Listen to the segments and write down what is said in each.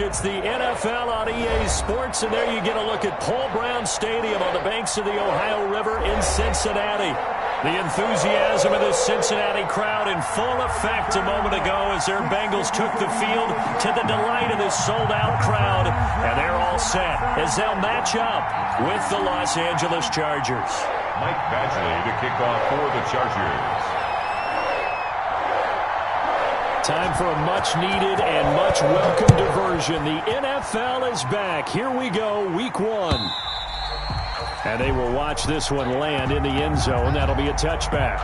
It's the NFL on EA Sports, and there you get a look at Paul Brown Stadium on the banks of the Ohio River in Cincinnati. The enthusiasm of this Cincinnati crowd in full effect a moment ago as their Bengals took the field to the delight of this sold-out crowd. And they're all set as they'll match up with the Los Angeles Chargers. Mike Badgley to kick off for the Chargers. Time for a much-needed and much-welcome diversion. The NFL is back. Here we go, Week 1. And they will watch this one land in the end zone. That'll be a touchback.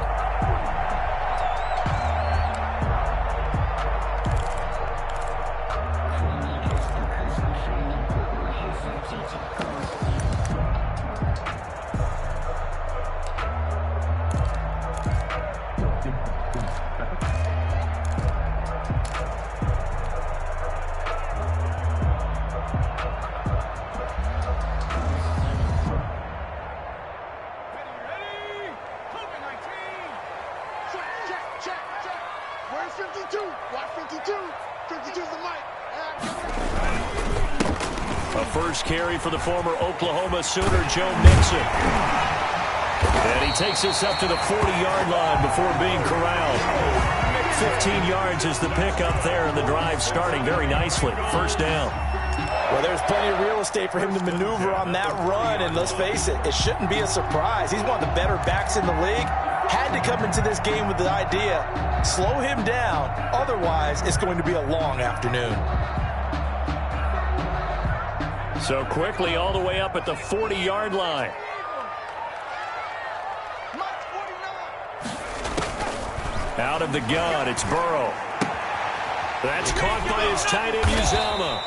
A first carry for the former Oklahoma Sooner, Joe Mixon. And he takes us up to the 40-yard line before being corralled. 15 yards is the pick up there, and the drive starting very nicely. First down. Well, there's plenty of real estate for him to maneuver on that run, and let's face it, it shouldn't be a surprise. He's one of the better backs in the league. Had to come into this game with the idea, slow him down, otherwise it's going to be a long afternoon. So quickly all the way up at the 40-yard line. Out of the gun, it's Burrow. That's caught by his tight end, Uzomah.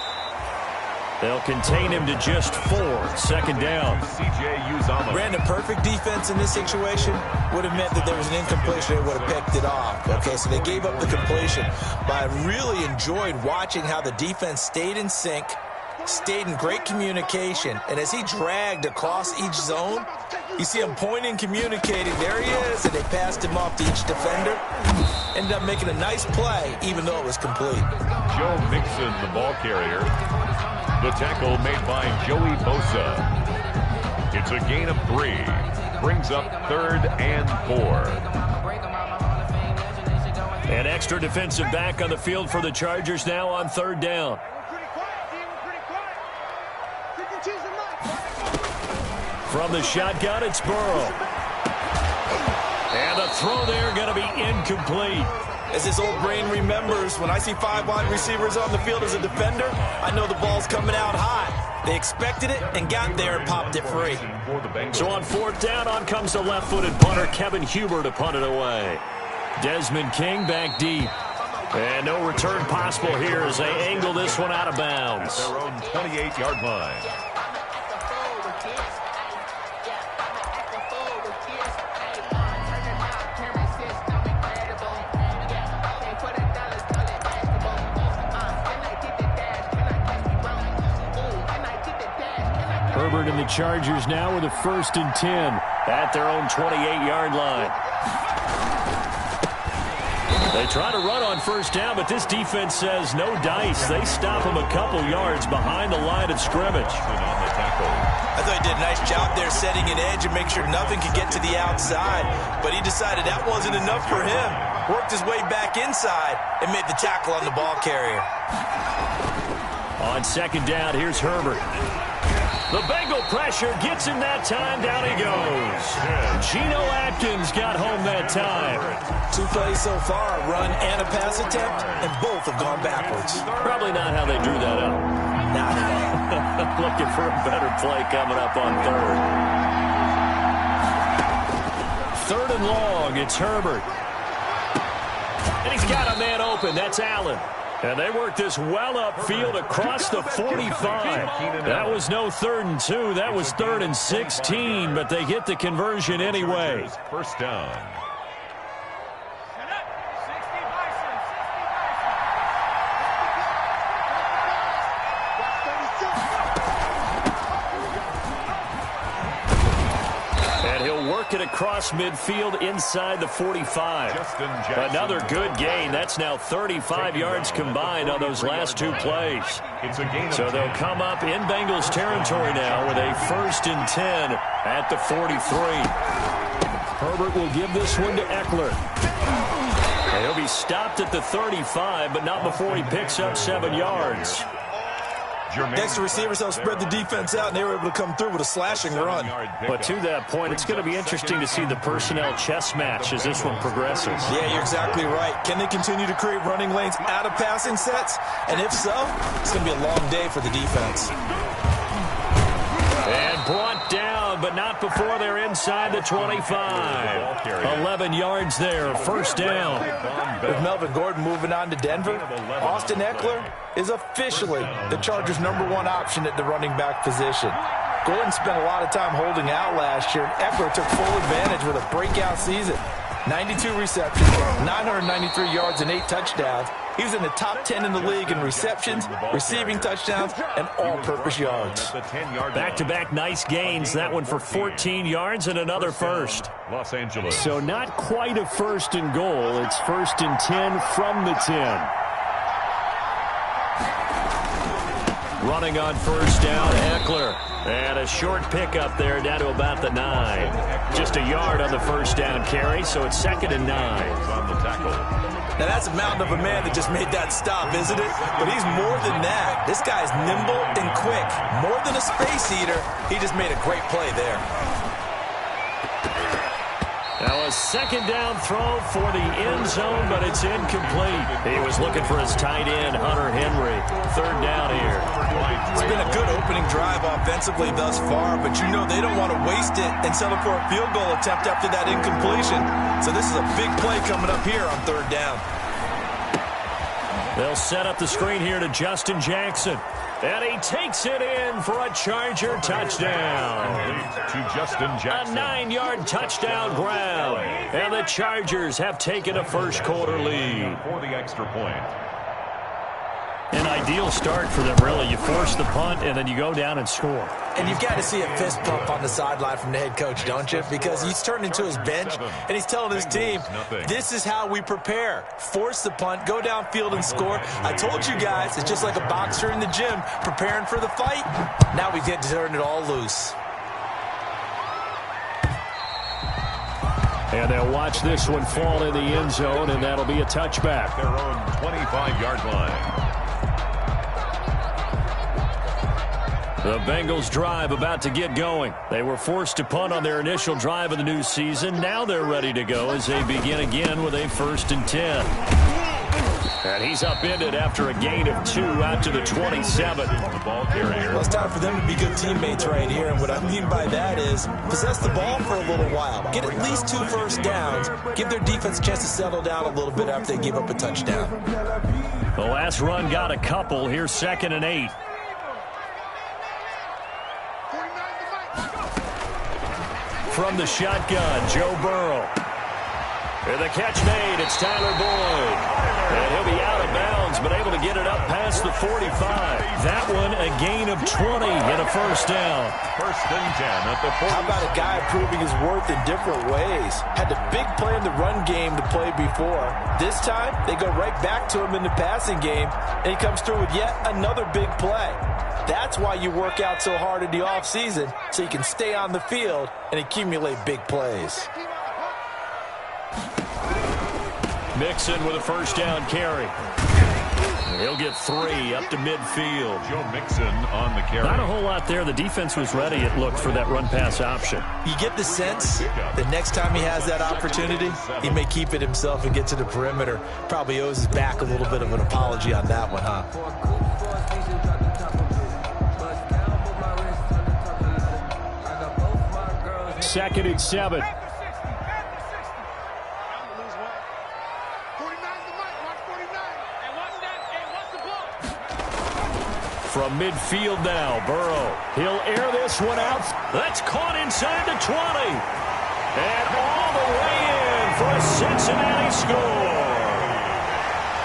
They'll contain him to just 4. Second down. C.J. Uzomah. Brandon, perfect defense in this situation would have meant that there was an incompletion. They would have picked it off. Okay, so they gave up the completion. But I really enjoyed watching how the defense stayed in sync, stayed in great communication, and as he dragged across each zone, you see him pointing, communicating. There he is, and they passed him off to each defender. Ended up making a nice play, even though it was complete. Joe Mixon, the ball carrier. The tackle made by Joey Bosa. It's a gain of 3. Brings up 3rd and 4. An extra defensive back on the field for the Chargers now on 3rd down. From the shotgun, it's Burrow. And the throw there going to be incomplete. As his old brain remembers, when I see 5 wide receivers on the field as a defender, I know the ball's coming out high. They expected it and got there and popped it free. So on 4th down, on comes the left-footed punter, Kevin Huber, to punt it away. Desmond King back deep. And no return possible here as they angle this one out of bounds. Their own 28-yard line. Herbert and the Chargers now with a 1st and 10 at their own 28-yard line. They try to run on 1st down, but this defense says no dice. They stop him a couple yards behind the line of scrimmage. I thought he did a nice job there setting an edge and make sure nothing could get to the outside. But he decided that wasn't enough for him. Worked his way back inside and made the tackle on the ball carrier. On 2nd down, here's Herbert. The Bengal pressure gets him that time. Down he goes. Geno Atkins got home that time. 2 plays so far, a run and a pass attempt, and both have gone backwards. Probably not how they drew that up. Not at all. Looking for a better play coming up on 3rd. 3rd and long, it's Herbert. And he's got a man open. That's Allen. And they work this well upfield across the 45. That was no 3rd and 2. That was 3rd and 16, but they get the conversion anyway. First down. across midfield inside the 45. Another good gain. That's now 35 yards combined on those last two plays. So they'll come up in Bengals territory now with a 1st and 10 at the 43. Herbert will give this one to Eckler. He'll be stopped at the 35, but not before he picks up 7 yards. Next, the receivers help spread the defense out, and they were able to come through with a slashing run. But to that point, it's going to be interesting to see the personnel chess match as this one progresses. Yeah, you're exactly right. Can they continue to create running lanes out of passing sets? And if so, it's going to be a long day for the defense. And brought down, but not before they're inside the 25. 11 yards there, 1st down. With Melvin Gordon moving on to Denver, Austin Eckler is officially the Chargers' #1 option at the running back position. Gordon spent a lot of time holding out last year, and Eckler took full advantage with a breakout season. 92 receptions, 993 yards, and 8 touchdowns. He was in the top 10 in the league in receptions, receiving touchdowns, and all-purpose yards. Back-to-back nice gains. That one for 14 yards and another first. Los Angeles. So not quite a 1st and goal. It's 1st and 10 from the 10. Running on 1st down, Eckler. And a short pickup there down to about the 9. Just a yard on the 1st down carry, so it's 2nd and 9. On the tackle. Now, that's a mountain of a man that just made that stop, isn't it? But he's more than that. This guy's nimble and quick. More than a space eater, he just made a great play there. Now a 2nd down throw for the end zone, but it's incomplete. He was looking for his tight end, Hunter Henry. 3rd down here. It's been a good opening drive offensively thus far, but you know they don't want to waste it and settle for a field goal attempt after that incompletion. So this is a big play coming up here on 3rd down. They'll set up the screen here to Justin Jackson. And he takes it in for a Charger touchdown. To Justin Jackson. A 9-yard touchdown grab. And the Chargers have taken a 1st quarter lead. For the extra point. An ideal start for them, really. You force the punt, and then you go down and score. And you've got to see a fist pump on the sideline from the head coach, don't you? Because he's turned into his bench, and he's telling his team, this is how we prepare. Force the punt, go downfield and score. I told you guys, it's just like a boxer in the gym preparing for the fight. Now we get to turn it all loose. And they'll watch this one fall in the end zone, and that'll be a touchback. Their own 25-yard line. The Bengals drive about to get going. They were forced to punt on their initial drive of the new season. Now they're ready to go as they begin again with a 1st and 10. And he's upended after a gain of 2 out to the 27. The ball carrier. Well, it's time for them to be good teammates right here. And what I mean by that is possess the ball for a little while. Get at least 2 first downs. Give their defense a chance to settle down a little bit after they give up a touchdown. The last run got a couple. Here's 2nd and 8. From the shotgun, Joe Burrow. And the catch made, it's Tyler Boyd. And he'll be out of bounds, but able to get it up past the 45. That one, a gain of 20 and a 1st down. 1st and 10 at the 40. How about a guy proving his worth in different ways? Had the big play in the run game to play before. This time, they go right back to him in the passing game, and he comes through with yet another big play. That's why you work out so hard in the offseason, so you can stay on the field and accumulate big plays. Mixon with a 1st down carry. He'll get 3 up to midfield. Joe Mixon on the carry. Not a whole lot there. The defense was ready, it looked, for that run-pass option. You get the sense that next time he has that opportunity, he may keep it himself and get to the perimeter. Probably owes his back a little bit of an apology on that one, huh? 2nd and 7. From midfield now, Burrow. He'll air this one out. That's caught inside the 20. And all the way in for a Cincinnati score.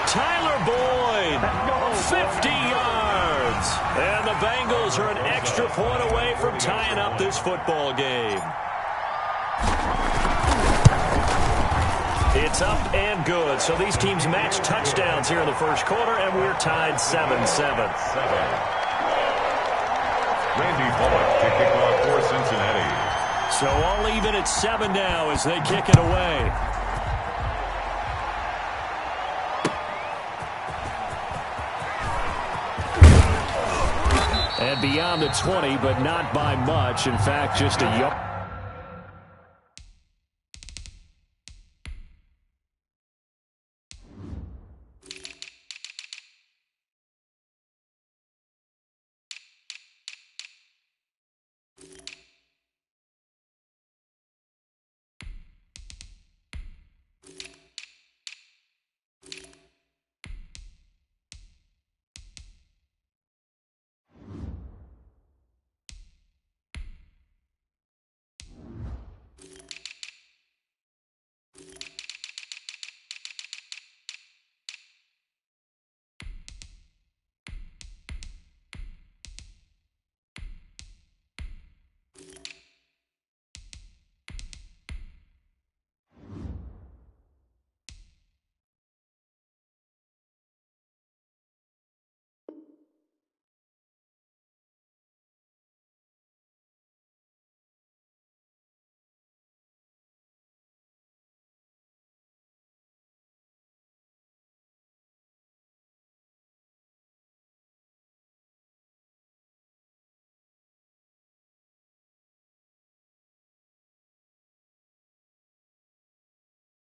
Tyler Boyd, 50 yards. And the Bengals are an extra point away from tying up this football game. It's up and good. So these teams match touchdowns here in the first quarter, and we're tied 7-7. Randy Bullock to kick off for Cincinnati. So all even at 7 now as they kick it away. And beyond the 20, but not by much. In fact, just a yard.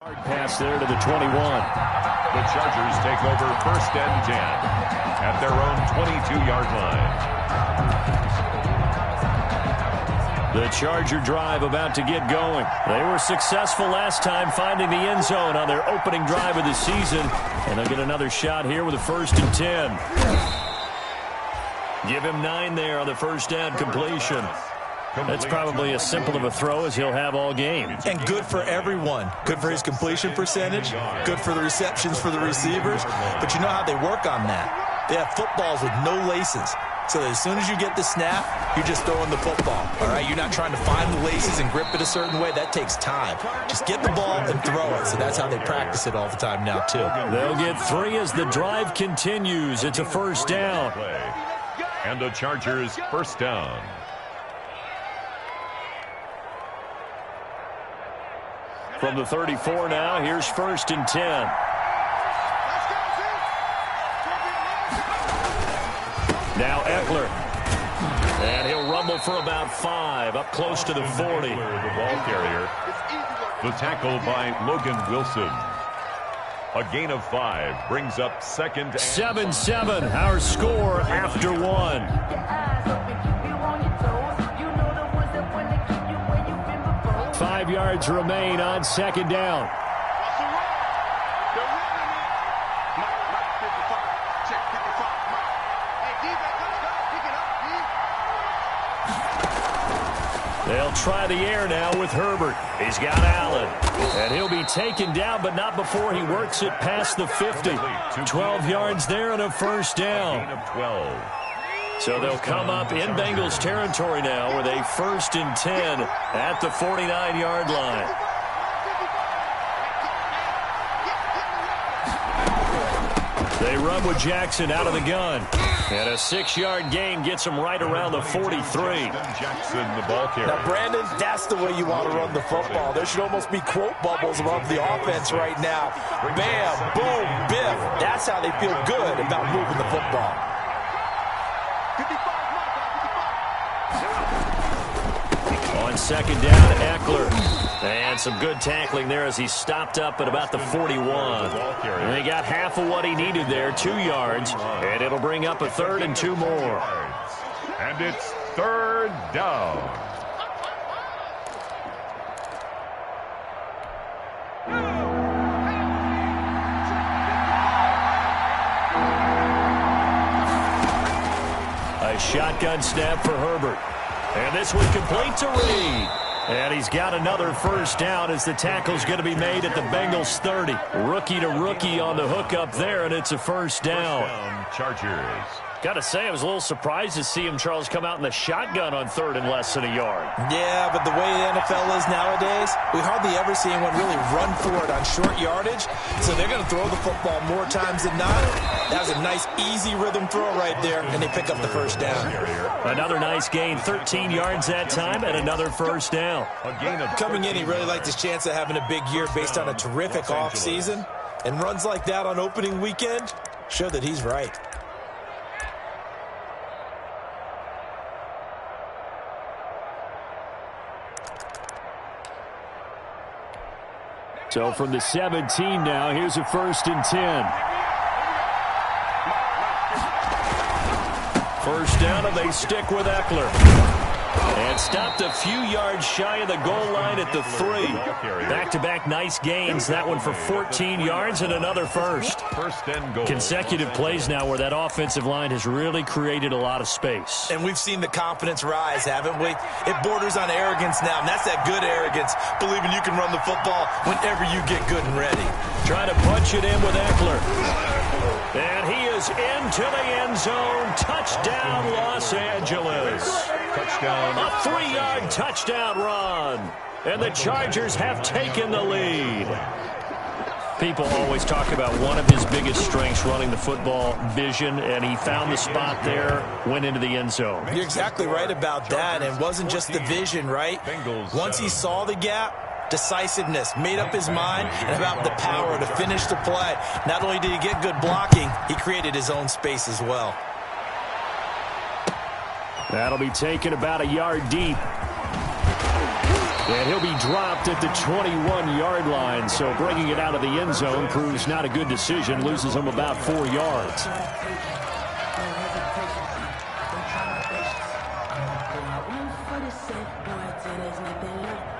Pass there to the 21. The Chargers take over 1st and 10 at their own 22-yard line. The Charger drive about to get going. They were successful last time finding the end zone on their opening drive of the season. And they'll get another shot here with a 1st and 10. Give him 9 there on the first down completion. That's probably as simple of a throw as he'll have all game. And good for everyone. Good for his completion percentage. Good for the receptions for the receivers. But you know how they work on that. They have footballs with no laces. So that as soon as you get the snap, you're just throwing the football. All right? You're not trying to find the laces and grip it a certain way. That takes time. Just get the ball and throw it. So that's how they practice it all the time now, too. They'll get 3 as the drive continues. It's a first down. And the Chargers' first down. From the 34 now, here's 1st and 10. Now Eckler. And he'll rumble for about 5, up close to the 40. The ball carrier. The tackle by Logan Wilson. A gain of 5 brings up 2nd and 7-7, our score after 1. 5 yards remain on 2nd down. They'll try the air now with Herbert. He's got Allen. And he'll be taken down, but not before he works it past the 50. 12 yards there and a first down. gain of 12. So they'll come up in Bengals territory now with a 1st and 10 at the 49-yard line. They run with Jackson out of the gun. And a 6-yard gain gets him right around the 43. Jackson, the ball carrier. Now, Brandon, that's the way you want to run the football. There should almost be quote bubbles above the offense right now. Bam, boom, biff. That's how they feel good about moving the football. On 2nd down, Eckler. And some good tackling there as he stopped up at about the 41. And they got half of what he needed there, 2 yards. And it'll bring up a 3rd and 2 more. And it's 3rd down. A shotgun snap for Herbert. And this one complete to Reed. And he's got another first down as the tackle's going to be made at the Bengals 30. Rookie to rookie on the hook up there, and it's a first down. Chargers. Got to say, I was a little surprised to see him, Charles, come out in the shotgun on 3rd and less than a yard. Yeah, but the way the NFL is nowadays, we hardly ever see anyone really run for it on short yardage. So they're going to throw the football more times than not. That was a nice, easy rhythm throw right there, and they pick up the first down. Another nice gain, 13 yards that time, and another first down. Coming in, he really liked his chance of having a big year based on a terrific offseason. And runs like that on opening weekend show that he's right. So from the 17 now, here's a 1st and 10. First down, and they stick with Eckler. And stopped a few yards shy of the goal line at the 3. Back-to-back nice gains. That one for 14 yards and another first. Consecutive plays now where that offensive line has really created a lot of space. And we've seen the confidence rise, haven't we? It borders on arrogance now, and that's that good arrogance, believing you can run the football whenever you get good and ready. Trying to punch it in with Eckler. And he is into the end zone. Touchdown, Los Angeles. Touchdown. A 3-yard touchdown run. And the Chargers have taken the lead. People always talk about one of his biggest strengths, running the football, vision, and he found the spot there, went into the end zone. You're exactly right about that, and it wasn't just the vision, right? Once he saw the gap, decisiveness, made up his mind, and about the power to finish the play. Not only did he get good blocking, he created his own space as well. That'll be taken about a yard deep. And he'll be dropped at the 21-yard line, so bringing it out of the end zone proves not a good decision, loses him about 4 yards.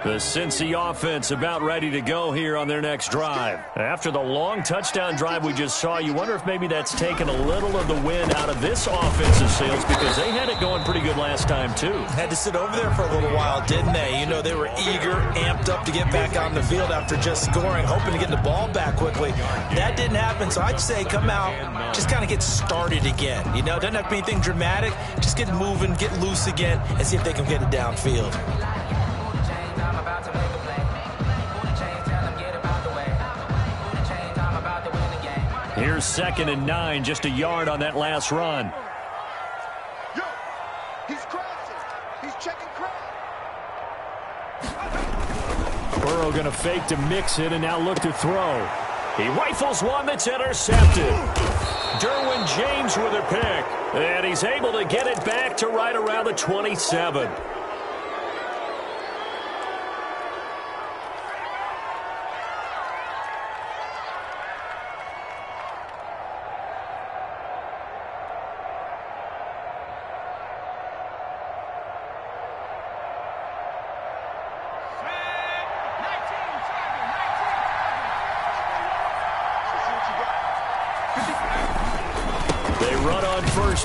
The Cincy offense about ready to go here on their next drive. After the long touchdown drive we just saw, you wonder if maybe that's taken a little of the wind out of this offensive sails because they had it going pretty good last time too. Had to sit over there for a little while, didn't they? You know, they were eager, amped up to get back on the field after just scoring, hoping to get the ball back quickly. That didn't happen, so I'd say come out, just kind of get started again. You know, doesn't have to be anything dramatic. Just get moving, get loose again, and see if they can get it downfield. Here's 2nd and 9, just a yard on that last run. Yo, he's crossing. He's checking cross. Burrow going to fake to mix it and now look to throw. He rifles one that's intercepted. Derwin James with a pick. And he's able to get it back to right around the 27.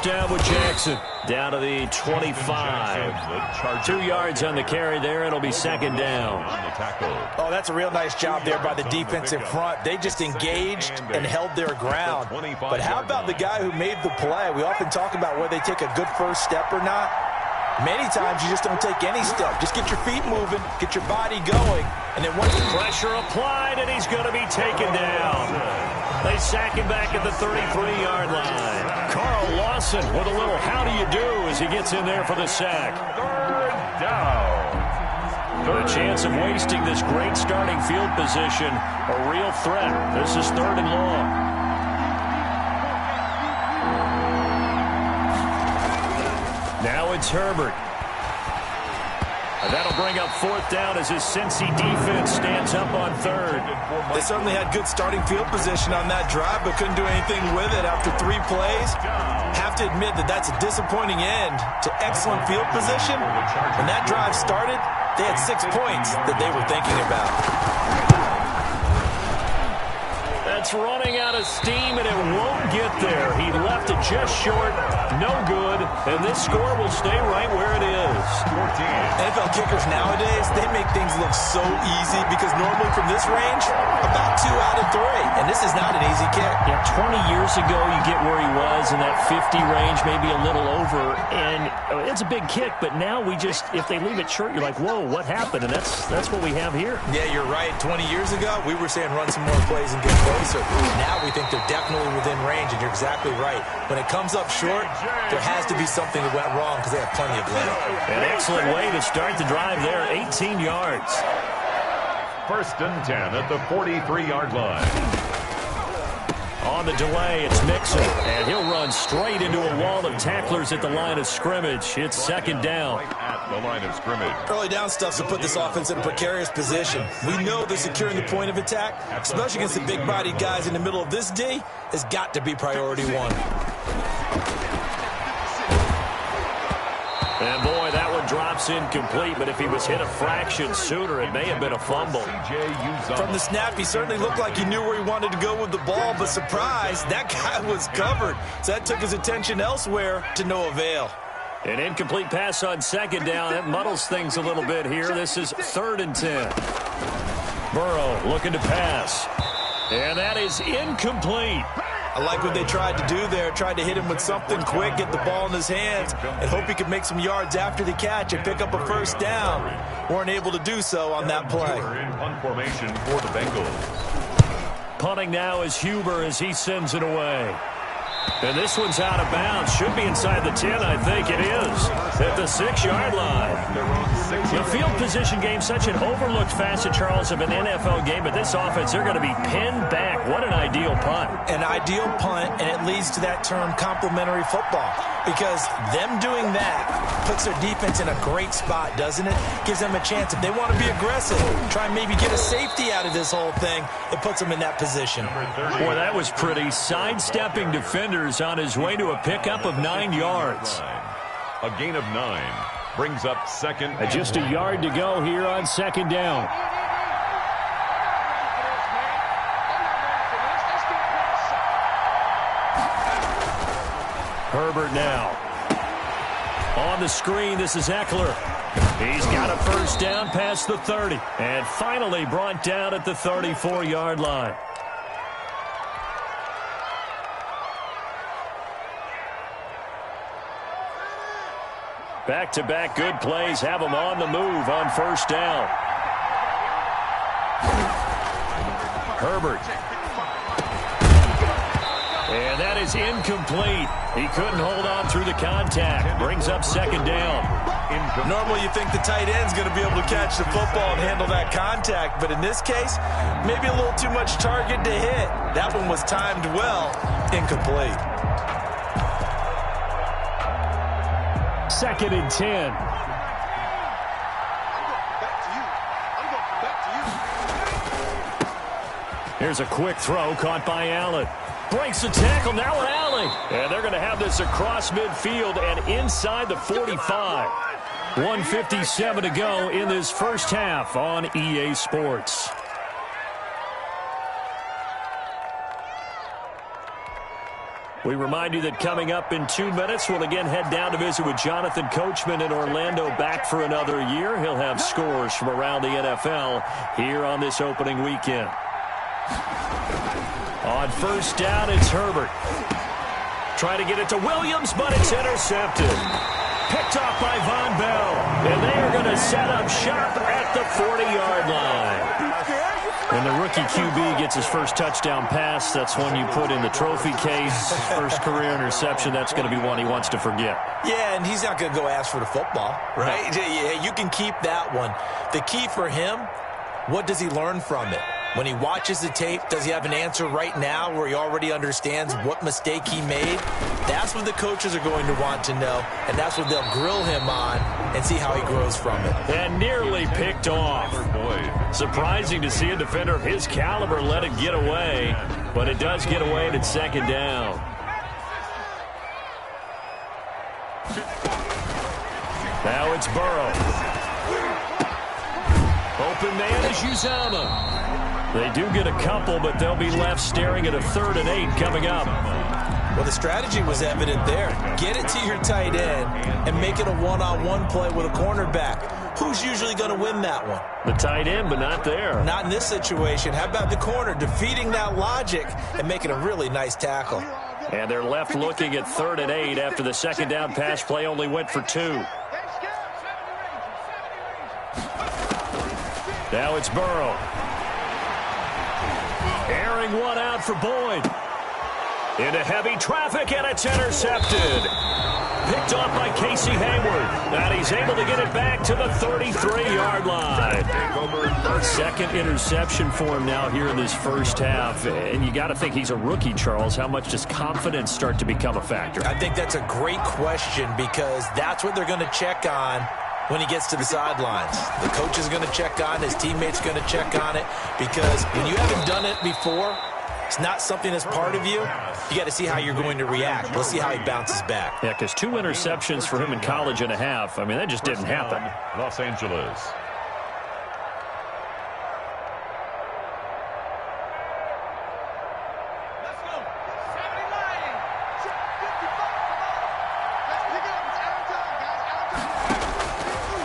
Down with Jackson. Down to the 25. 2 yards on the carry there. It'll be 2nd down. Oh, that's a real nice job there by the defensive front. They just engaged and held their ground. But how about the guy who made the play? We often talk about whether they take a good first step or not. Many times you just don't take any step. Just get your feet moving, get your body going, and then once pressure applied, and he's going to be taken down. They sack him back at the 33-yard line. Carl Lawson with a little how do you do as he gets in there for the sack. 3rd down. The chance of wasting this great starting field position, a real threat. This is 3rd and long. Now it's Herbert. And that'll bring up 4th down as his Cincy defense stands up on 3rd. They certainly had good starting field position on that drive, but couldn't do anything with it after 3 plays. Have to admit that that's a disappointing end to excellent field position. When that drive started, they had 6 points that they were thinking about. That's It's running out of steam, and it won't get there. He left it just short. No good. And this score will stay right where it is. 14. NFL kickers nowadays, they make things look so easy because normally from this range, about 2 out of 3. And this is not an easy kick. Yeah, 20 years ago, you get where he was in that 50 range, maybe a little over. And it's a big kick, but now we just, if they leave it short, you're like, whoa, what happened? And that's what we have here. Yeah, you're right. 20 years ago, we were saying run some more plays and get closer. Now we think they're definitely within range, and you're exactly right. When it comes up short, there has to be something that went wrong because they have plenty of leg. An excellent way to start the drive there, 18 yards. 1st and 10 at the 43-yard line. On the delay, it's Mixon, and he'll run straight into a wall of tacklers at the line of scrimmage. It's 2nd down. Right at the line of scrimmage. Early down stuff to put this offense in a precarious position. We know they're securing the point of attack, especially against the big-bodied guys in the middle of this D, has got to be priority 1. And boy, that one drops incomplete, but if he was hit a fraction sooner, it may have been a fumble. From the snap, he certainly looked like he knew where he wanted to go with the ball, but surprise, that guy was covered. So that took his attention elsewhere to no avail. An incomplete pass on 2nd down. That muddles things a little bit here. This is 3rd and 10. Burrow looking to pass. And that is incomplete. I like what they tried to do there. Tried to hit him with something quick, get the ball in his hands, and hope he could make some yards after the catch and pick up a 1st down. Weren't able to do so on that play. In punt formation for the Bengals. Punting now is Huber as he sends it away. And this one's out of bounds. Should be inside the 10, I think it is. At the 6-yard line. The field position game, such an overlooked facet, Charles, of an NFL game. But this offense, they're going to be pinned back. What an ideal punt. An ideal punt, and it leads to that term complementary football. Because them doing that puts their defense in a great spot, doesn't it? Gives them a chance. If they want to be aggressive, try and maybe get a safety out of this whole thing, it puts them in that position. Boy, that was pretty. Sidestepping defenders on his way to a pickup of 9 yards. A gain of 9 brings up 2nd. Just a yard to go here on 2nd down. Herbert now. On the screen, this is Eckler. He's got a 1st down past the 30. And finally brought down at the 34-yard line. Back-to-back good plays have him on the move on 1st down. Herbert. And that is incomplete. He couldn't hold on through the contact. Brings up 2nd down. Normally you think the tight end's going to be able to catch the football and handle that contact, but in this case, maybe a little too much target to hit. That one was timed well. Incomplete. 2nd and 10. Here's a quick throw caught by Allen. Breaks the tackle, now Allen. And they're going to have this across midfield and inside the 45. 1:57 to go in this 1st half on EA Sports. We remind you that coming up in 2 minutes, we'll again head down to visit with Jonathan Coachman in Orlando, back for another year. He'll have scores from around the NFL here on this opening weekend. On 1st down, it's Herbert. Trying to get it to Williams, but it's intercepted. Picked off by Von Bell. And they are going to set up shop at the 40-yard line. When the rookie QB gets his first touchdown pass, that's one you put in the trophy case. First career interception, that's going to be one he wants to forget. Yeah, and he's not going to go ask for the football, right? Yeah, you can keep that one. The key for him, what does he learn from it? When he watches the tape, does he have an answer right now where he already understands what mistake he made? That's what the coaches are going to want to know, and that's what they'll grill him on and see how he grows from it. And nearly picked off. Surprising to see a defender of his caliber let it get away, but it does get away and it's 2nd down. Now it's Burrow. Open man is Uzama. They do get a couple, but they'll be left staring at a 3rd and 8 coming up. Well, the strategy was evident there. Get it to your tight end and make it a one-on-one play with a cornerback. Who's usually going to win that one? The tight end, but not there. Not in this situation. How about the corner defeating that logic and making a really nice tackle? And they're left looking at 3rd and 8 after the second down pass play only went for 2. Now it's Burrow. Airing one out for Boyd. Into heavy traffic, and it's intercepted. Picked off by Casey Hayward. And he's able to get it back to the 33-yard line. Second interception for him now here in this first half. And you got to think he's a rookie, Charles. How much does confidence start to become a factor? I think that's a great question because that's what they're going to check on when he gets to the sidelines. The coach is going to check on, his teammates going to check on it, because when you haven't done it before, it's not something that's part of you. You got to see how you're going to react. We'll see how he bounces back. Yeah, because 2 interceptions for him in college and a half. I mean, that just didn't happen. Los Angeles.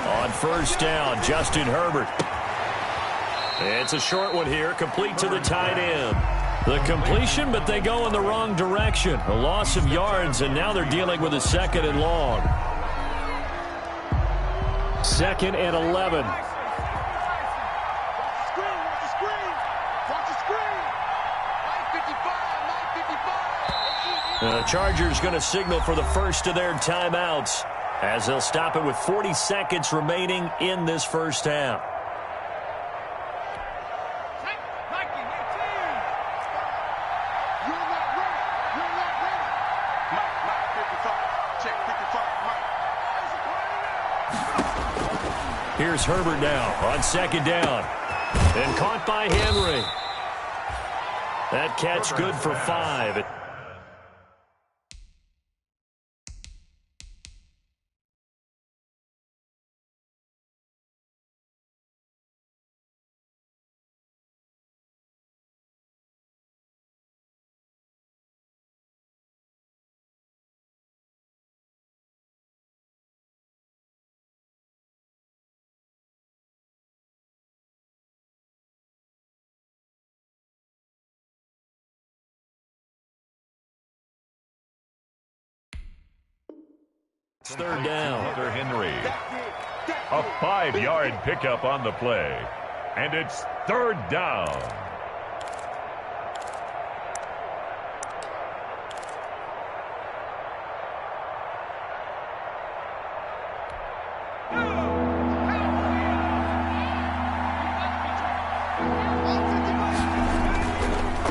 On first down, Justin Herbert. It's a short one here, complete to the tight end. The completion, but they go in the wrong direction. A loss of yards, and now they're dealing with a 2nd and long. 2nd and 11. The Chargers going to signal for the first of their timeouts as they'll stop it with 40 seconds remaining in this first half. Here's Herbert now on 2nd down. And caught by Henry. That catch good for 5. It's 3rd down. Hunter Henry. A 5-yard pickup on the play. And it's 3rd down.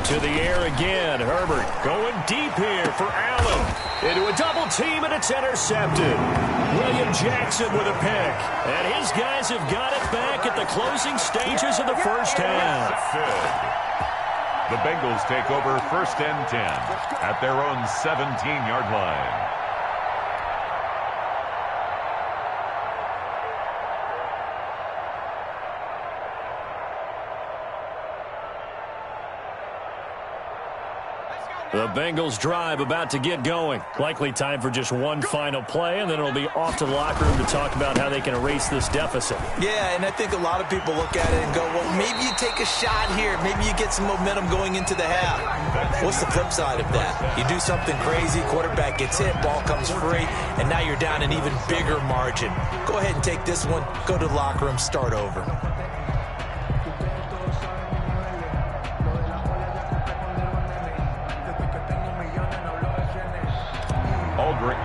To the air again. Herbert going deep here for Allen. Into a double team, and it's intercepted. William Jackson with a pick. And his guys have got it back at the closing stages of the first half. The Bengals take over 1st and 10 at their own 17-yard line. The Bengals drive about to get going. Likely time for just one final play, and then it'll be off to the locker room to talk about how they can erase this deficit. Yeah, and I think a lot of people look at it and go, well, maybe you take a shot here. Maybe you get some momentum going into the half. What's the flip side of that? You do something crazy, quarterback gets hit, ball comes free, and now you're down an even bigger margin. Go ahead and take this one, go to the locker room, start over.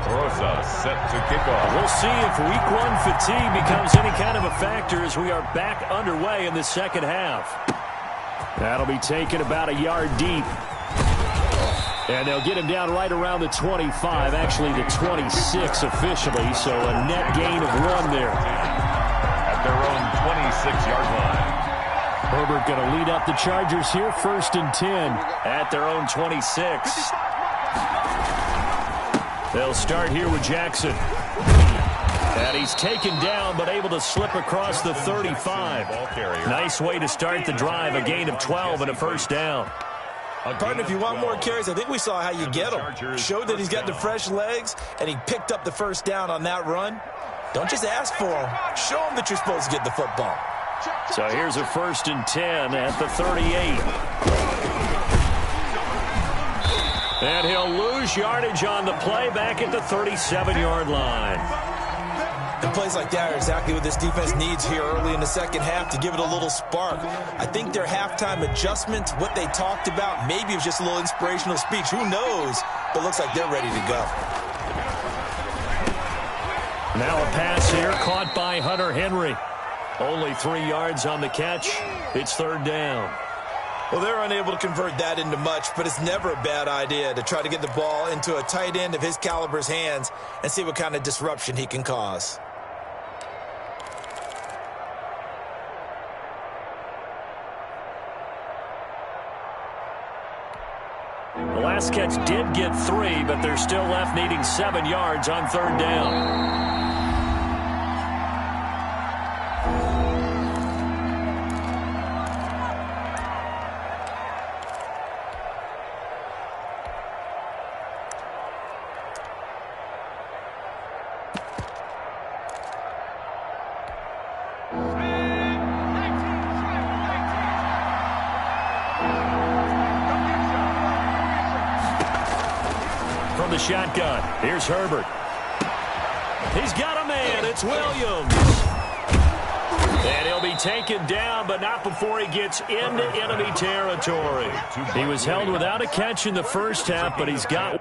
Rosa set to kick off. We'll see if week 1 fatigue becomes any kind of a factor as we are back underway in the second half. That'll be taken about a yard deep. And they'll get him down right around the 25, actually the 26 officially, so a net gain of 1 there. At their own 26-yard line. Herbert going to lead up the Chargers here, 1st and 10 at their own 26. They'll start here with Jackson. And he's taken down, but able to slip across the 35. Nice way to start the drive, a gain of 12 and a first down. Partner, if you want more carries, I think we saw how you get him. Showed that he's got the fresh legs, and he picked up the first down on that run. Don't just ask for him. Show him that you're supposed to get the football. So here's a 1st and 10 at the 38. And he'll lose yardage on the play back at the 37-yard line. And plays like that are exactly what this defense needs here early in the second half to give it a little spark. I think their halftime adjustment, what they talked about, maybe it was just a little inspirational speech. Who knows? But it looks like they're ready to go. Now a pass here caught by Hunter Henry. Only 3 yards on the catch. It's 3rd down. Well, they're unable to convert that into much, but it's never a bad idea to try to get the ball into a tight end of his caliber's hands and see what kind of disruption he can cause. The last catch did get 3, but they're still left needing 7 yards on 3rd down. From the shotgun, here's Herbert. He's got a man. It's Williams. And he'll be taken down, but not before he gets into enemy territory. He was held without a catch in the first half, but he's got...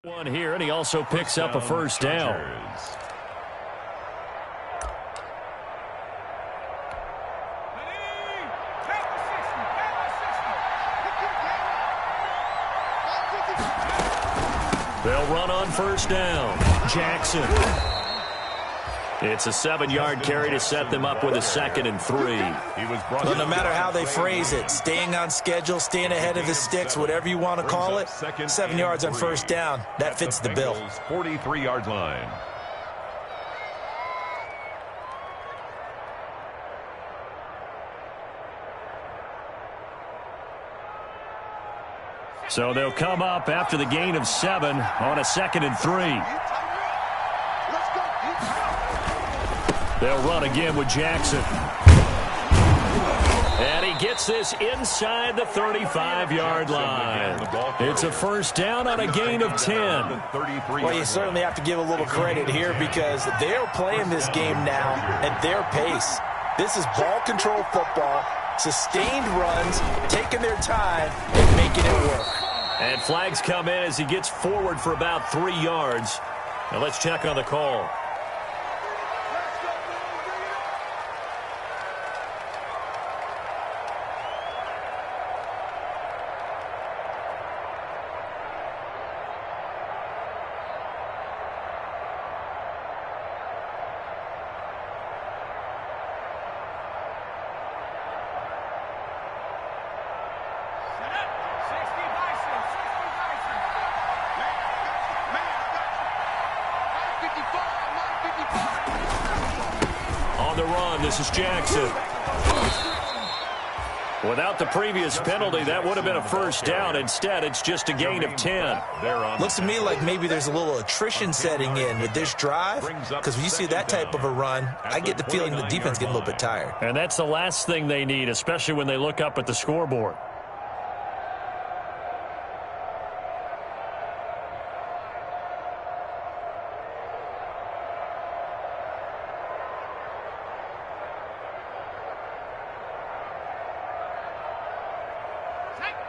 One here, and he also picks up a first down. They'll run on first down. Jackson. It's a 7-yard carry to set them up with a 2nd and 3. But no matter how they phrase it, staying on schedule, staying ahead of the sticks, whatever you want to call it, 7 yards on first down, that fits the bill. 43-yard line. So they'll come up after the gain of 7 on a 2nd and 3. Let's go. They'll run again with Jackson. And he gets this inside the 35-yard line. It's a first down on a gain of 10. Well, you certainly have to give a little credit here because they're playing this game now at their pace. This is ball control football, sustained runs, taking their time, and making it work. And flags come in as he gets forward for about 3 yards. Now let's check on the call. On the run, this is Jackson. Without the previous penalty, that would have been a first down. Instead, it's just a gain of 10. Looks to me like maybe there's a little attrition setting in with this drive, because when you see that type of a run, I get the feeling the defense getting a little bit tired. And that's the last thing they need, especially when they look up at the scoreboard.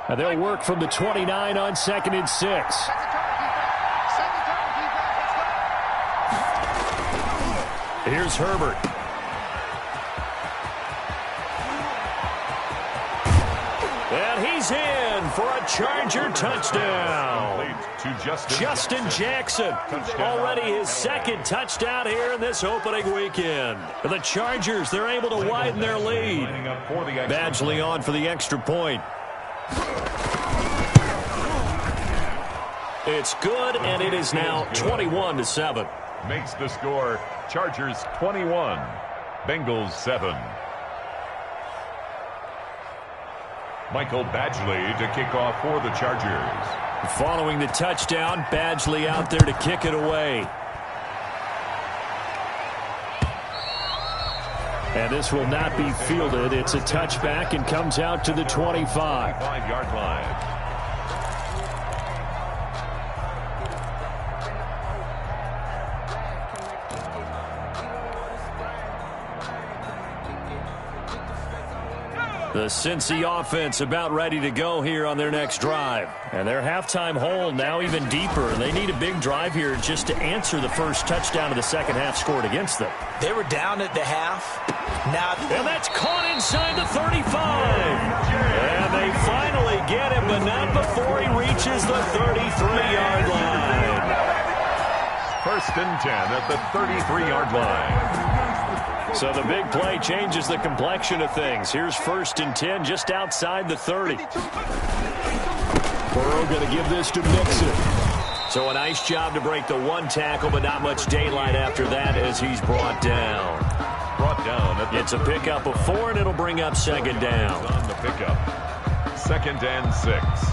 And they'll work from the 29 on 2nd and 6. Here's Herbert. And he's in for a Charger touchdown. Justin Jackson, already his second touchdown here in this opening weekend. For the Chargers, they're able to widen their lead. Badgley on for the extra point. It's good, and it is now 21-7. Makes the score Chargers 21, Bengals 7. Michael Badgley to kick off for the Chargers. Following the touchdown, Badgley out there to kick it away. And this will not be fielded. It's a touchback and comes out to the 25. 5-yard line. The Cincy offense about ready to go here on their next drive. And their halftime hole now even deeper. They need a big drive here just to answer the first touchdown of the second half scored against them. They were down at the half. And that's caught inside the 35. And they finally get him, but not before he reaches the 33-yard line. First and 10 at the 33-yard line. So the big play changes the complexion of things. Here's first and 10 just outside the 30. Burrow going to give this to Mixon. So a nice job to break the one tackle, but not much daylight after that as he's brought down. It's a pickup of 4, and it'll bring up second down. On the pickup. 2nd and 6.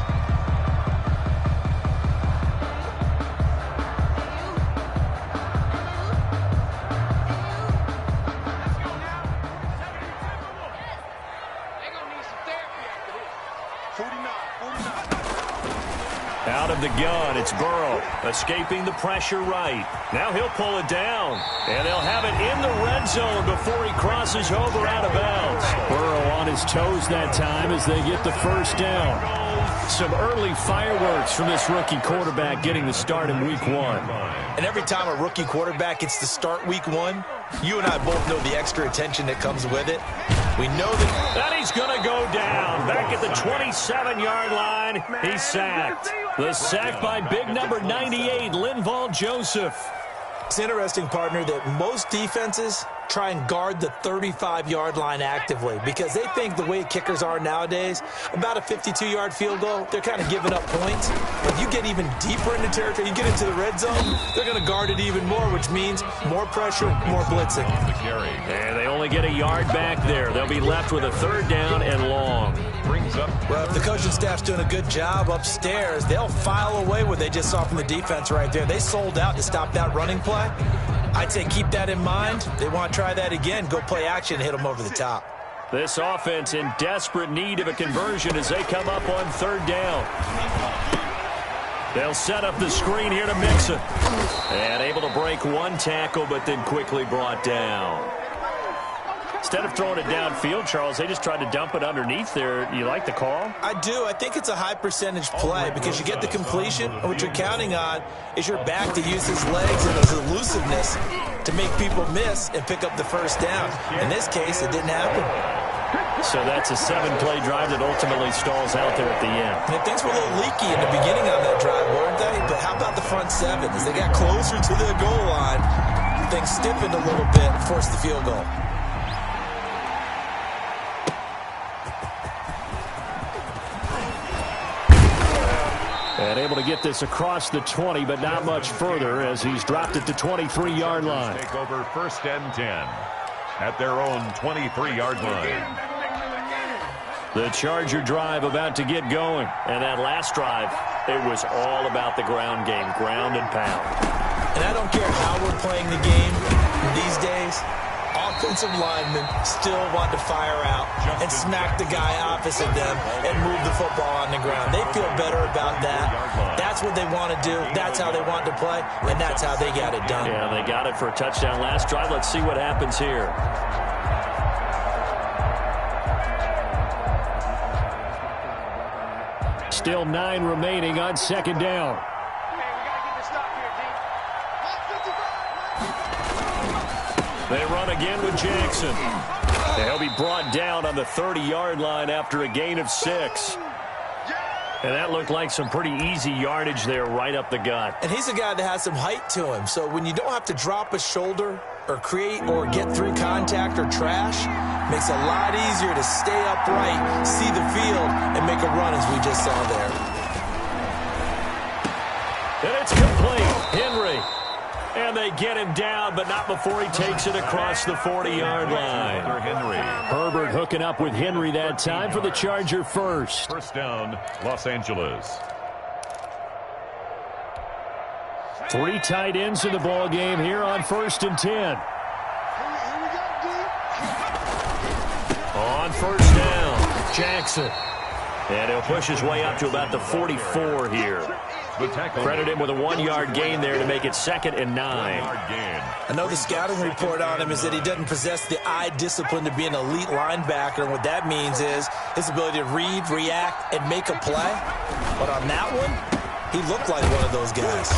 Out of the gun, it's Burrow, escaping the pressure right. Now he'll pull it down, and they'll have it in the red zone before he crosses over out of bounds. Burrow on his toes that time as they get the first down. Some early fireworks from this rookie quarterback getting the start in week 1. And every time a rookie quarterback gets to start week 1, you and I both know the extra attention that comes with it. We know that... And he's going to go down. Back at the 27-yard line, he's sacked. The sack by big number 98, Linval Joseph. It's interesting, partner, that most defenses try and guard the 35-yard line actively because they think the way kickers are nowadays, about a 52-yard field goal, they're kind of giving up points. But you get even deeper into territory, you get into the red zone, they're going to guard it even more, which means more pressure, more blitzing. And they only get a yard back there. They'll be left with a third down and long. brings up... Well, if the coaching staff's doing a good job upstairs, they'll file away what they just saw from the defense right there. They sold out to stop that running play. I'd say keep that in mind. They want to try that again. Go play action and hit them over the top. This offense in desperate need of a conversion as they come up on third down. They'll set up the screen here to mix it. And able to break one tackle, but then quickly brought down. Instead of throwing it downfield, Charles, they just tried to dump it underneath there. You like the call? I do. I think it's a high percentage play because you get the completion, and what you're counting on is your back to use his legs and his elusiveness to make people miss and pick up the first down. In this case, it didn't happen. So that's a 7-play drive that ultimately stalls out there at the end. And things were a little leaky in the beginning on that drive, weren't they? But how about the front seven? As they got closer to the goal line, things stiffened a little bit and forced the field goal. And able to get this across the 20, but not much further as he's dropped it to 23-yard line. Take over 1st and 10 at their own 23-yard line. The Charger drive about to get going. And that last drive, it was all about the ground game, ground and pound. And I don't care how we're playing the game these days, offensive linemen still want to fire out and smack the guy opposite them and move the football on the ground. They feel better about that. That's what they want to do. That's how they want to play, and that's how they got it done. Yeah, they got it for a touchdown last drive. Let's see what happens here. Still 9 remaining on 2nd down. They run again with Jackson. And he'll be brought down on the 30-yard line after a gain of 6. And that looked like some pretty easy yardage there right up the gut. And he's a guy that has some height to him. So when you don't have to drop a shoulder or create or get through contact or trash, makes it a lot easier to stay upright, see the field, and make a run as we just saw there. And it's complete. Henry. And they get him down, but not before he takes it across the 40-yard line. Herbert hooking up with Henry that time for the Charger first. 1st down, Los Angeles. 3 tight ends in the ball game here on 1st and 10. On 1st down, Jackson. And he'll push his way up to about the 44 here. Credit him with a 1-yard gain there to make it 2nd and 9. I know the scouting report on him is that he doesn't possess the eye discipline to be an elite linebacker. And what that means is his ability to read, react, and make a play. But on that one, he looked like one of those guys.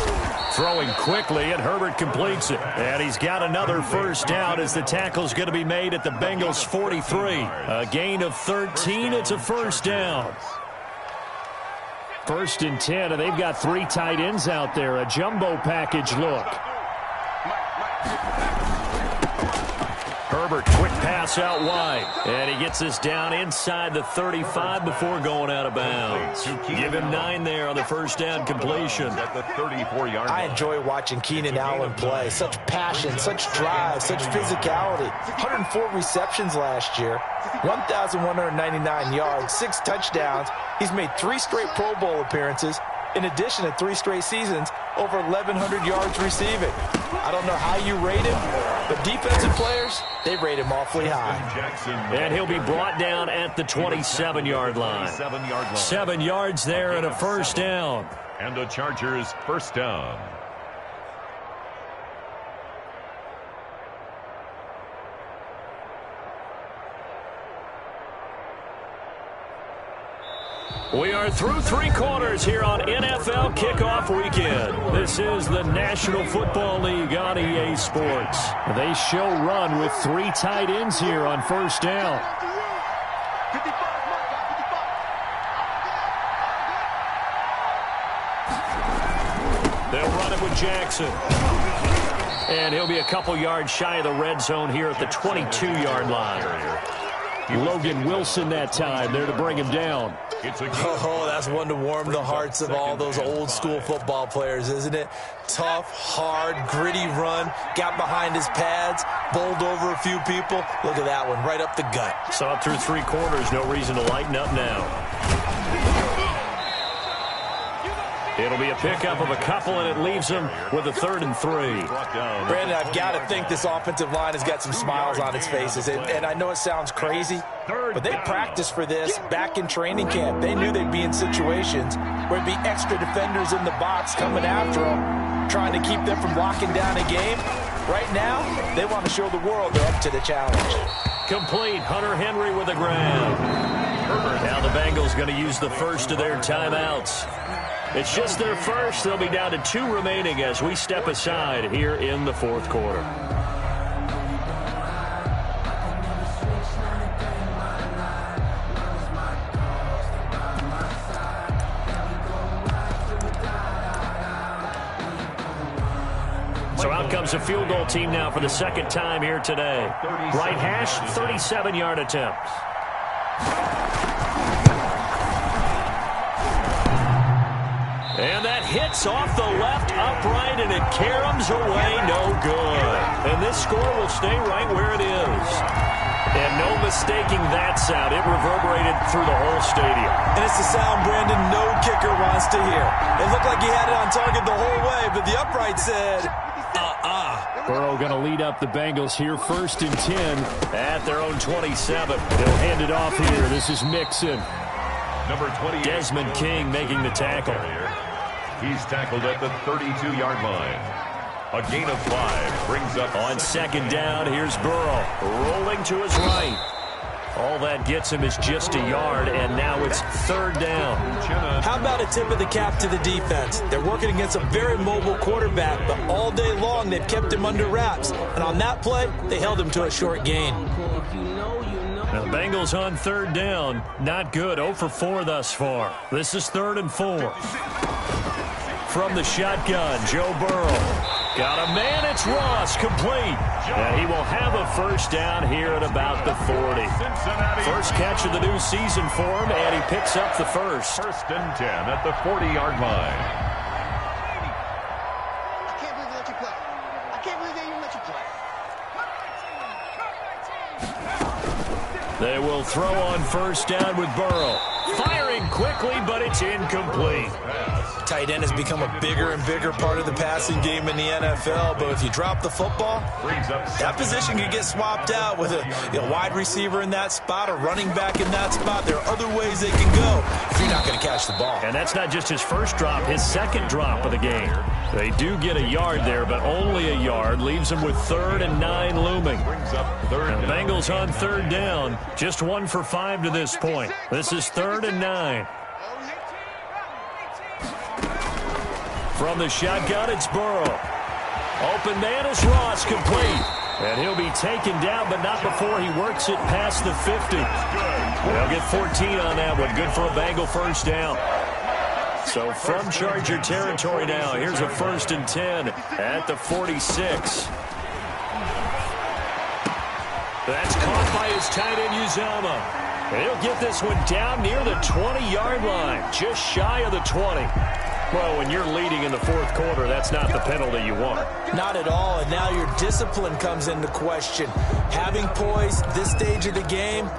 Throwing quickly, and Herbert completes it. And he's got another 1st down as the tackle's going to be made at the Bengals 43. A gain of 13. It's a 1st down. 1st and 10, and they've got 3 tight ends out there. A jumbo package look. Herbert, quick pass out wide. And he gets this down inside the 35 before going out of bounds. Give him 9 there on the 1st down completion. At the 34-yard line. I enjoy watching Keenan Allen play. Such passion, such drive, such physicality. 104 receptions last year. 1,199 yards, 6 touchdowns. He's made 3 straight Pro Bowl appearances, in addition to 3 straight seasons, over 1,100 yards receiving. I don't know how you rate him, but defensive players, they rate him awfully high. And he'll be brought down at the 27-yard line. 7 yards there and a 1st down. And the Chargers 1st down. We are through 3 quarters here on NFL Kickoff Weekend. This is the National Football League on EA Sports. They show run with 3 tight ends here on 1st down. They'll run it with Jackson. And he'll be a couple yards shy of the red zone here at the 22-yard line. Logan Wilson that time there to bring him down. Oh, that's one to warm the hearts of all those old-school football players, isn't it? Tough, hard, gritty run, got behind his pads, bowled over a few people. Look at that one, right up the gut. Saw it through 3 quarters. No reason to lighten up now. It'll be a pickup of a couple, and it leaves them with a 3rd and 3. Brandon, I've got to think this offensive line has got some smiles on its faces. And I know it sounds crazy, but they practiced for this back in training camp. They knew they'd be in situations where it'd be extra defenders in the box coming after them, trying to keep them from locking down a game. Right now, they want to show the world they're up to the challenge. Complete. Hunter Henry with a grab. Now the Bengals going to use the first of their timeouts. It's just their first. They'll be down to 2 remaining as we step aside here in the 4th quarter. So out comes a field goal team now for the 2nd time here today. Right hash, 37-yard attempt. And that hits off the left upright, and it caroms away, no good. And this score will stay right where it is. And no mistaking that sound. It reverberated through the whole stadium. And it's the sound, Brandon, no kicker wants to hear. It looked like he had it on target the whole way, but the upright said, Burrow going to lead up the Bengals here, 1st and 10 at their own 27. They'll hand it off here. This is Mixon. Number 28. Desmond King making the tackle. He's tackled at the 32-yard line. A gain of 5 brings up... On 2nd down, here's Burrow rolling to his right. All that gets him is just a yard, and now it's 3rd down. How about a tip of the cap to the defense? They're working against a very mobile quarterback, but all day long they've kept him under wraps. And on that play, they held him to a short gain. Now the Bengals on 3rd down. Not good. 0 for 4 thus far. This is 3rd and 4. From the shotgun, Joe Burrow. Got a man, it's Ross, complete. And he will have a 1st down here at about the 40. First catch of the new season for him, and he picks up the 1st. 1st and 10 at the 40-yard line. I can't believe they let you play. I can't believe they even let you play. They will throw on 1st down with Burrow. Firing quickly, but it's incomplete. Tight end has become a bigger and bigger part of the passing game in the NFL, but if you drop the football, that position can get swapped out with a wide receiver in that spot, a running back in that spot. There are other ways they can go if you're not going to catch the ball. And that's not just his 1st drop, his 2nd drop of the game. They do get a yard there, but only a yard. Leaves them with 3rd and 9 looming. And the Bengals on 3rd down, just 1 for 5 to this point. This is 3rd and 9. From the shotgun, it's Burrow. Open man is Ross, complete. And he'll be taken down, but not before he works it past the 50. They'll get 14 on that one. Good for a Bengal 1st down. So from Charger territory now, here's a 1st and 10 at the 46. That's caught by his tight end, Uzomah. And he'll get this one down near the 20-yard line, just shy of the 20. Well, when you're leading in the 4th quarter, that's not the penalty you want. Not at all, and now your discipline comes into question. Having poise this stage of the game,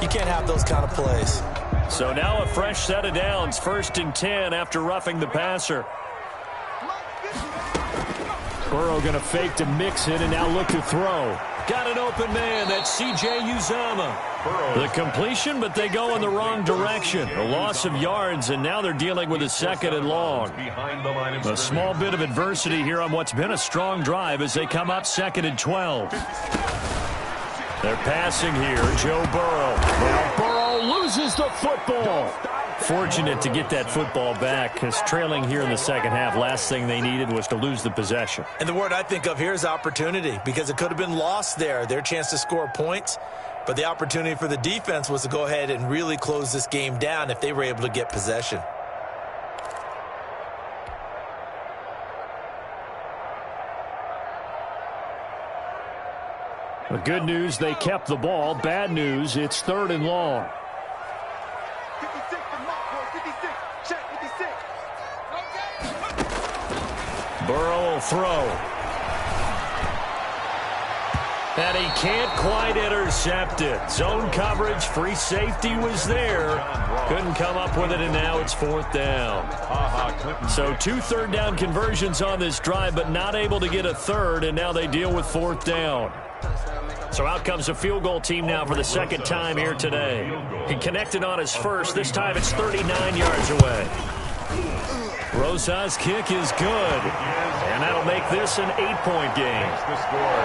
you can't have those kind of plays. So now a fresh set of downs, 1st and 10 after roughing the passer. Burrow going to fake to Mixon and now look to throw. Got an open man. That's C.J. Uzomah. The completion, but they go in the wrong direction. A loss of yards, and now they're dealing with a 2nd and long. A small bit of adversity here on what's been a strong drive as they come up 2nd and 12. They're passing here. Joe Burrow. Now Burrow loses the football. Fortunate to get that football back, because trailing here in the 2nd half, last thing they needed was to lose the possession. And the word I think of here is opportunity, because it could have been lost there, their chance to score points. But the opportunity for the defense was to go ahead and really close this game down if they were able to get possession. The good news, they kept the ball. Bad news, it's 3rd and long. 56 for Mark, boy. 56. Check 56. Burrow will throw. And he can't quite intercept it. Zone coverage, free safety was there. Couldn't come up with it, and now it's 4th down. So 2 third-down conversions on this drive, but not able to get a third, and now they deal with 4th down. So out comes a field goal team now for the 2nd time here today. He connected on his first. This time it's 39 yards away. Rosa's kick is good. And that'll make this an 8-point game.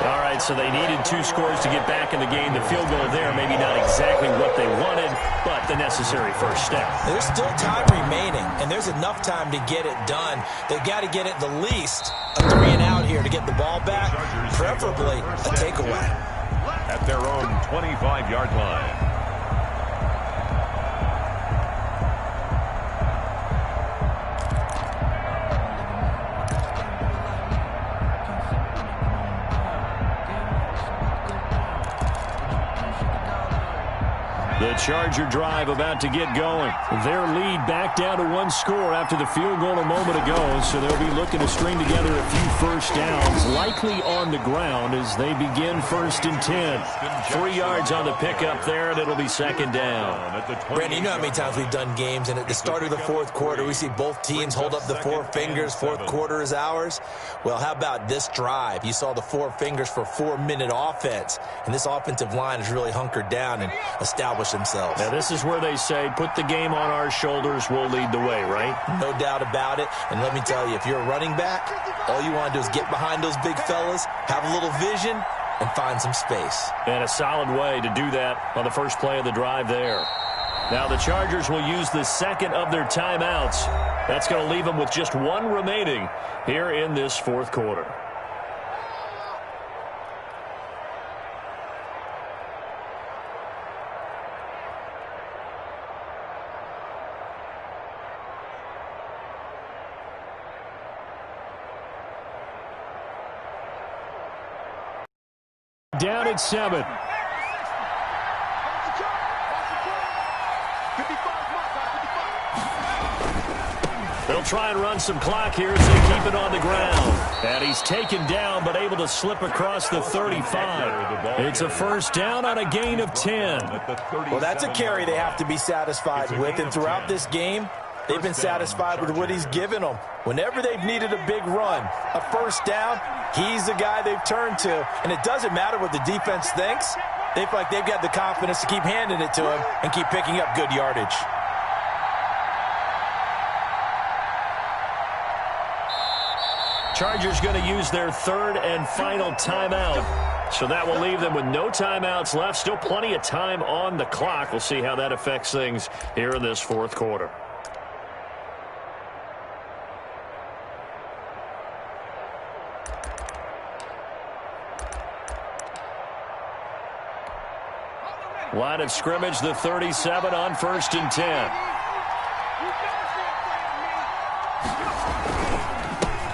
All right, so they needed 2 scores to get back in the game. The field goal there, maybe not exactly what they wanted, but the necessary first step. There's still time remaining, and there's enough time to get it done. They've got to get it the least a 3 and out here to get the ball back, preferably a takeaway. At their own 25-yard line. The Charger drive about to get going. Their lead back down to 1 score after the field goal a moment ago, so they'll be looking to string together a few first downs, likely on the ground as they begin 1st and 10. 3 yards on the pickup there, and it'll be 2nd down. Brandon, you know how many times we've done games, and at the start of the 4th quarter, we see both teams hold up the 4 fingers, 4th quarter is ours. Well, how about this drive? You saw the 4 fingers for 4-minute offense, and this offensive line is really hunkered down and established themselves. Now, this is where they say, put the game on our shoulders, we'll lead the way, right? No doubt about it. And let me tell you, if you're a running back, all you want to do is get behind those big fellas, have a little vision, and find some space. And a solid way to do that on the first play of the drive there. Now the Chargers will use the 2nd of their timeouts. That's going to leave them with just 1 remaining here in this 4th quarter. Down at 7. They'll try and run some clock here as they keep it on the ground. And he's taken down but able to slip across the 35. It's a first down on a gain of 10. Well, that's a carry they have to be satisfied with. And throughout this game, they've been satisfied with what he's given them. Whenever they've needed a big run, a first down, he's the guy they've turned to. And it doesn't matter what the defense thinks. They feel like they've got the confidence to keep handing it to him and keep picking up good yardage. Chargers going to use their 3rd and final timeout. So that will leave them with no timeouts left. Still plenty of time on the clock. We'll see how that affects things here in this 4th quarter. Line of scrimmage, the 37 on 1st and 10.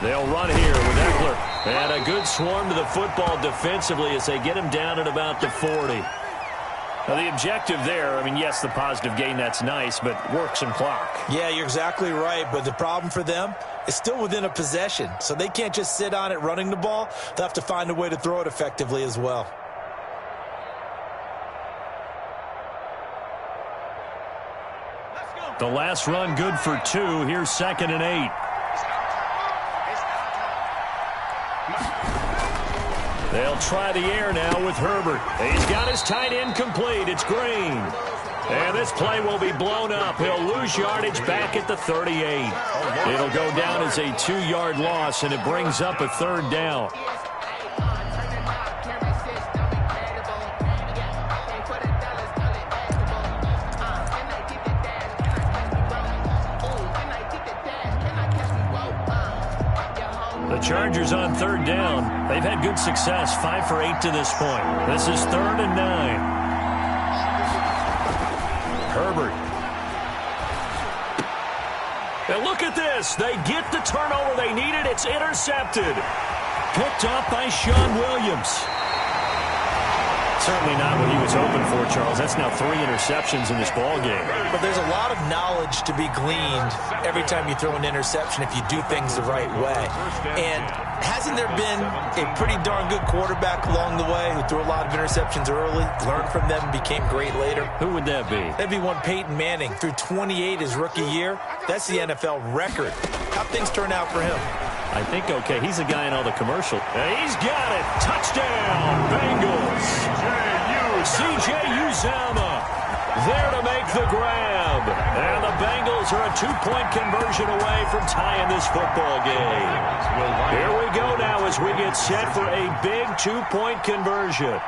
They'll run here with Eckler. And a good swarm to the football defensively as they get him down at about the 40. Now, the objective there, I mean, yes, the positive gain, that's nice, but work some clock. Yeah, you're exactly right, but the problem for them is still within a possession. So they can't just sit on it running the ball. They'll have to find a way to throw it effectively as well. The last run good for 2. Here's 2nd and 8. They'll try the air now with Herbert. He's got his tight end complete. It's Green. And this play will be blown up. He'll lose yardage back at the 38. It'll go down as a 2-yard loss, and it brings up a 3rd down. The Chargers on 3rd down. They've had good success, 5 for 8 to this point. This is 3rd and 9. Herbert. And look at this. They get the turnover they needed. It's intercepted. Picked off by Sean Williams. Certainly not what he was hoping for, Charles. That's now 3 interceptions in this ball game. But there's a lot of knowledge to be gleaned every time you throw an interception if you do things the right way. And hasn't there been a pretty darn good quarterback along the way who threw a lot of interceptions early, learned from them, and became great later? Who would that be? That'd be one Peyton Manning. Threw 28 his rookie year. That's the NFL record. How'd things turn out for him? I think okay. He's the guy in all the commercials. He's got it. Touchdown, Bengals. C.J. Uzomah there to make the grab. And the Bengals are a 2-point conversion away from tying this football game. Here we go now as we get set for a big 2-point conversion.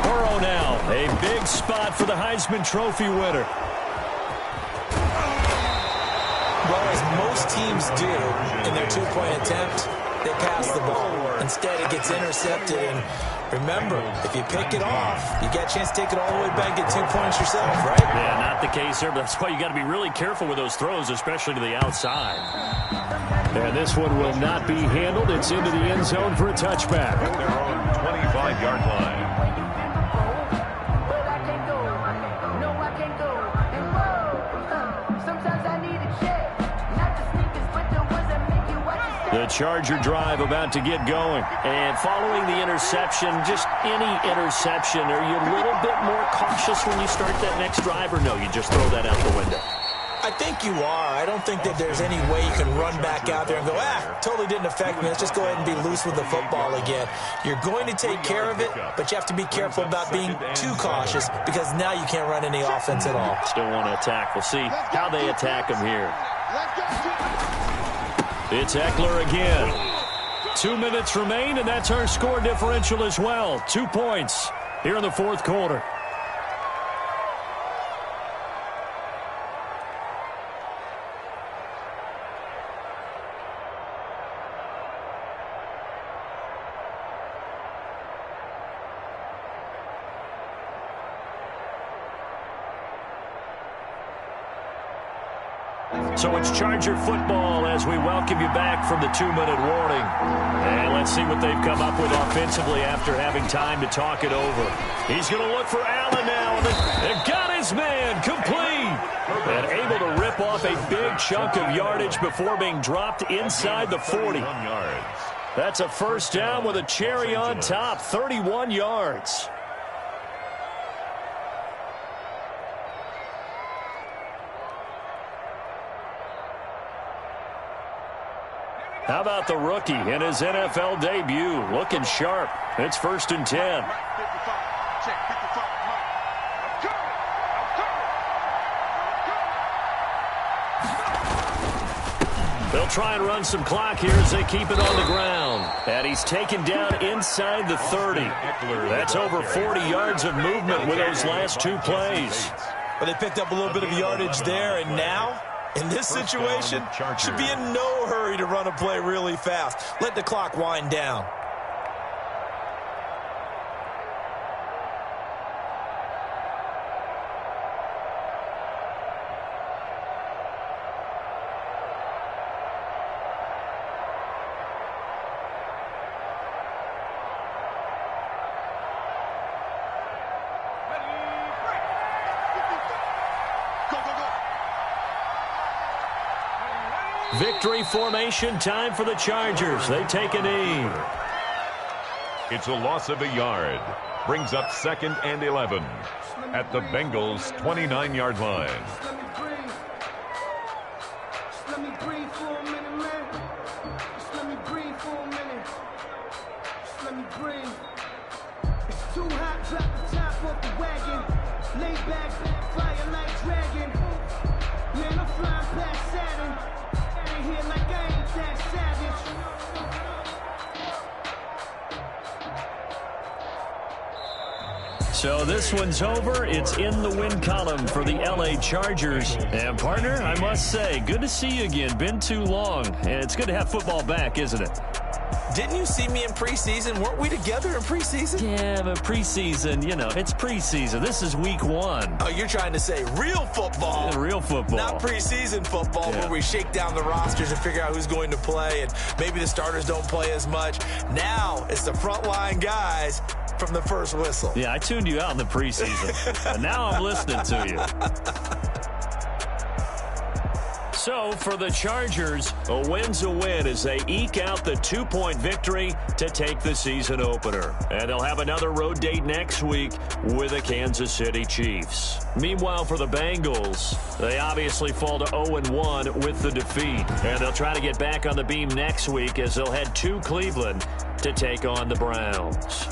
Burrow now, a big spot for the Heisman Trophy winner. Well, as most teams do in their 2-point attempt, they pass the ball. Instead, it gets intercepted. And remember, if you pick it off, you get a chance to take it all the way back, get 2 points yourself, right? Yeah, not the case here, but that's why you got to be really careful with those throws, especially to the outside. And this one will not be handled. It's into the end zone for a touchback. Their own 25-yard line. The Charger drive about to get going. And following the interception, just any interception, are you a little bit more cautious when you start that next drive, or no, you just throw that out the window? I think you are. I don't think that there's any way you can run back out there and go, totally didn't affect me. Let's just go ahead and be loose with the football again. You're going to take care of it, but you have to be careful about being too cautious because now you can't run any offense at all. Still want to attack. We'll see how they attack him here. It's Eckler again. 2 minutes remain, and that's our score differential as well. 2 points here in the fourth quarter. So it's Charger football as we welcome you back from the 2-minute warning. And let's see what they've come up with offensively after having time to talk it over. He's going to look for Allen now. They've got his man complete. And able to rip off a big chunk of yardage before being dropped inside the 40. That's a first down with a cherry on top, 31 yards. How about the rookie in his NFL debut? Looking sharp. It's 1st and 10. They'll try and run some clock here as they keep it on the ground. And he's taken down inside the 30. That's over 40 yards of movement with those last 2 plays. Well, they picked up a little bit of yardage there, and now in this situation, should be in no hurry to run a play really fast. Let the clock wind down. Victory formation time for the Chargers. They take a knee. It's a loss of a yard. Brings up 2nd and 11 at the Bengals' 29-yard line. Let me breathe for a minute, man. Just let me breathe for a minute. Just let me breathe. It's too hot, drop the top off the wagon. Lay back, fire like dragon. Man, I'm flying past Saturn. Here like I ain't that savage. So this one's over. It's in the win column for the LA Chargers. And partner, I must say, good to see you again. Been too long. And it's good to have football back, isn't it? Didn't you see me in preseason? Weren't we together in preseason? Yeah, but preseason, you know, it's preseason. This is week 1. Oh, you're trying to say real football. Yeah, real football. Not preseason football where we shake down the rosters and figure out who's going to play, and maybe the starters don't play as much. Now it's the frontline guys from the first whistle. Yeah, I tuned you out in the preseason. And now I'm listening to you. So, for the Chargers, a win's a win as they eke out the 2-point victory to take the season opener. And they'll have another road date next week with the Kansas City Chiefs. Meanwhile, for the Bengals, they obviously fall to 0-1 with the defeat. And they'll try to get back on the beam next week as they'll head to Cleveland to take on the Browns.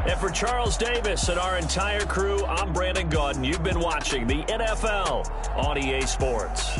And for Charles Davis and our entire crew, I'm Brandon Gaudin. You've been watching the NFL on EA Sports.